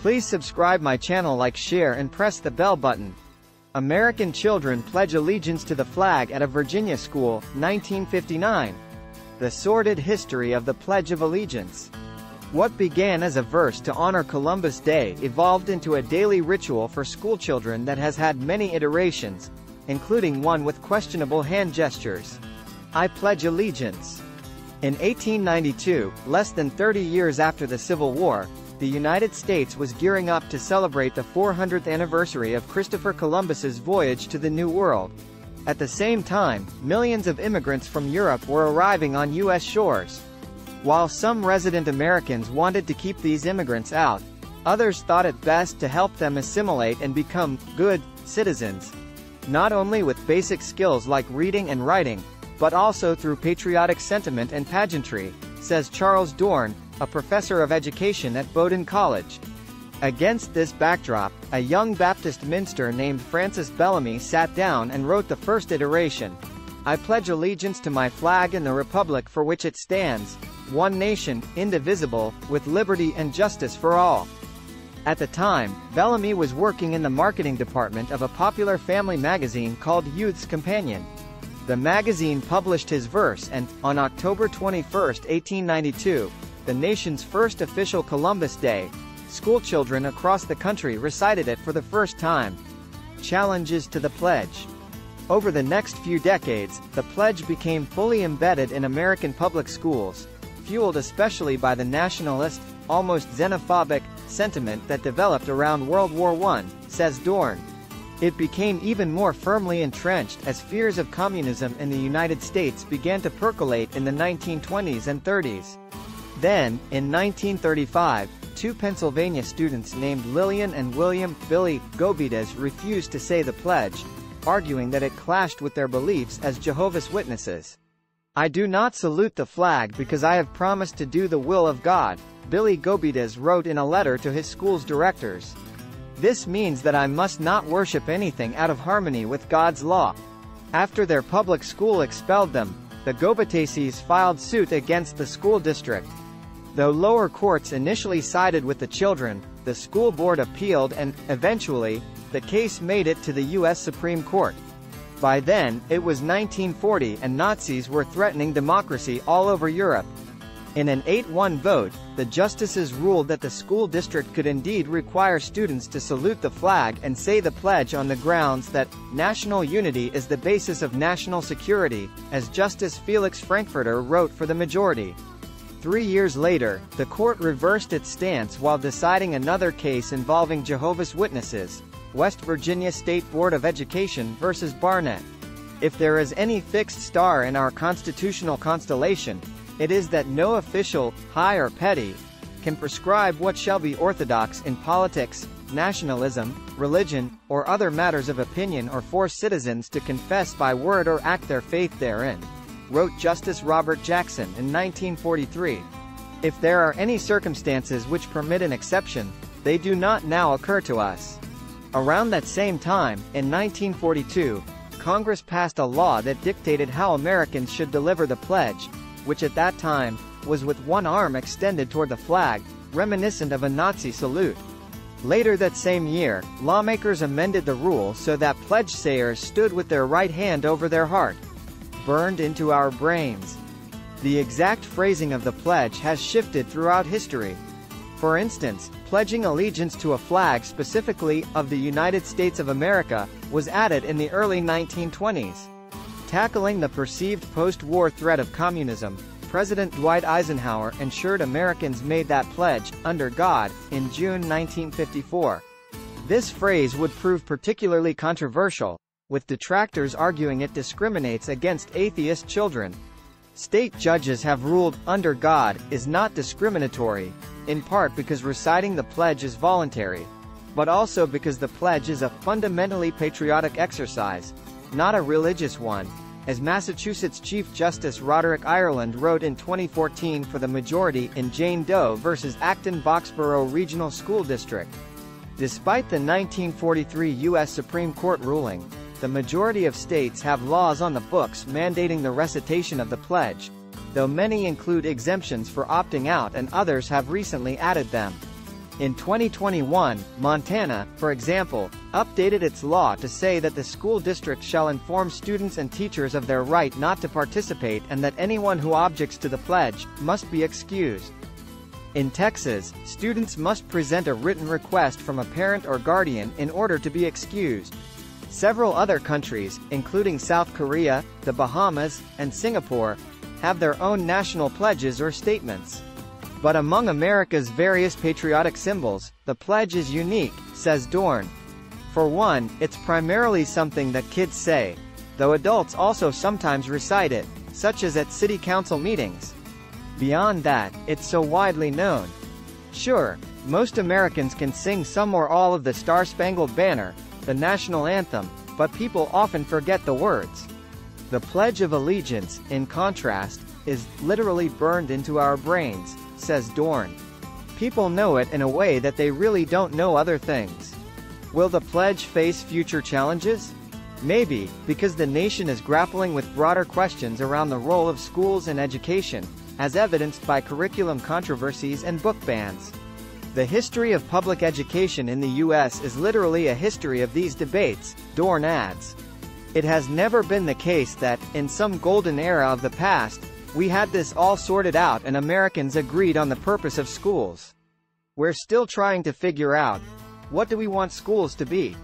Please subscribe my channel, like, share and press the bell button. American children pledge allegiance to the flag at a Virginia school, 1959. The sordid history of the Pledge of Allegiance. What began as a verse to honor Columbus Day evolved into a daily ritual for schoolchildren that has had many iterations, including one with questionable hand gestures. I pledge allegiance. In 1892, less than 30 years after the Civil War, the United States was gearing up to celebrate the 400th anniversary of Christopher Columbus's voyage to the New World. At the same time, millions of immigrants from Europe were arriving on U.S. shores. While some resident Americans wanted to keep these immigrants out, others thought it best to help them assimilate and become good citizens, not only with basic skills like reading and writing, but also through patriotic sentiment and pageantry, says Charles Dorn, a professor of education at Bowdoin College. Against this backdrop, a young Baptist minister named Francis Bellamy sat down and wrote the first iteration. I pledge allegiance to my flag and the republic for which it stands, one nation, indivisible, with liberty and justice for all. At the time, Bellamy was working in the marketing department of a popular family magazine called Youth's Companion. The magazine published his verse and, on October 21, 1892, the nation's first official Columbus Day, schoolchildren across the country recited it for the first time. Challenges to the pledge. Over the next few decades, the pledge became fully embedded in American public schools, fueled especially by the nationalist, almost xenophobic, sentiment that developed around World War I, says Dorn. It became even more firmly entrenched as fears of communism in the United States began to percolate in the 1920s and 30s. Then, in 1935, two Pennsylvania students named Lillian and William "Billy" Gobides refused to say the pledge, arguing that it clashed with their beliefs as Jehovah's Witnesses. I do not salute the flag because I have promised to do the will of God, Billy Gobides wrote in a letter to his school's directors. This means that I must not worship anything out of harmony with God's law. After their public school expelled them, the Gobideses filed suit against the school district. Though lower courts initially sided with the children, the school board appealed and, eventually, the case made it to the U.S. Supreme Court. By then, it was 1940 and Nazis were threatening democracy all over Europe. In an 8-1 vote, the justices ruled that the school district could indeed require students to salute the flag and say the pledge on the grounds that national unity is the basis of national security, as Justice Felix Frankfurter wrote for the majority. 3 years later, the court reversed its stance while deciding another case involving Jehovah's Witnesses, West Virginia State Board of Education versus Barnett. If there is any fixed star in our constitutional constellation, it is that no official, high or petty, can prescribe what shall be orthodox in politics, nationalism, religion, or other matters of opinion or force citizens to confess by word or act their faith therein, wrote Justice Robert Jackson in 1943. If there are any circumstances which permit an exception, they do not now occur to us. Around that same time, in 1942, Congress passed a law that dictated how Americans should deliver the pledge, which at that time, was with one arm extended toward the flag, reminiscent of a Nazi salute. Later that same year, lawmakers amended the rule so that pledge sayers stood with their right hand over their heart. Burned into our brains. The exact phrasing of the pledge has shifted throughout history. For instance, pledging allegiance to a flag specifically of the United States of America was added in the early 1920s. Tackling the perceived post-war threat of communism, President Dwight Eisenhower ensured Americans made that pledge, under God, in June 1954. This phrase would prove particularly controversial, with detractors arguing it discriminates against atheist children. State judges have ruled, under God, is not discriminatory, in part because reciting the pledge is voluntary, but also because the pledge is a fundamentally patriotic exercise, not a religious one, as Massachusetts Chief Justice Roderick Ireland wrote in 2014 for the majority in Jane Doe v. Acton-Boxborough Regional School District. Despite the 1943 U.S. Supreme Court ruling, the majority of states have laws on the books mandating the recitation of the pledge, though many include exemptions for opting out and others have recently added them. In 2021, Montana, for example, updated its law to say that the school district shall inform students and teachers of their right not to participate and that anyone who objects to the pledge must be excused. In Texas, students must present a written request from a parent or guardian in order to be excused. Several other countries, including South Korea, the Bahamas, and Singapore, have their own national pledges or statements. But among America's various patriotic symbols, the pledge is unique, says Dorn. For one, it's primarily something that kids say, though adults also sometimes recite it, such as at city council meetings. Beyond that, it's so widely known. Sure, most Americans can sing some or all of the Star-Spangled Banner, the national anthem, but people often forget the words. The Pledge of Allegiance, in contrast, is literally burned into our brains, says Dorn. People know it in a way that they really don't know other things. Will the pledge face future challenges? Maybe, because the nation is grappling with broader questions around the role of schools and education, as evidenced by curriculum controversies and book bans. The history of public education in the U.S. is literally a history of these debates, Dorn adds. It has never been the case that, in some golden era of the past, we had this all sorted out and Americans agreed on the purpose of schools. We're still trying to figure out, what do we want schools to be?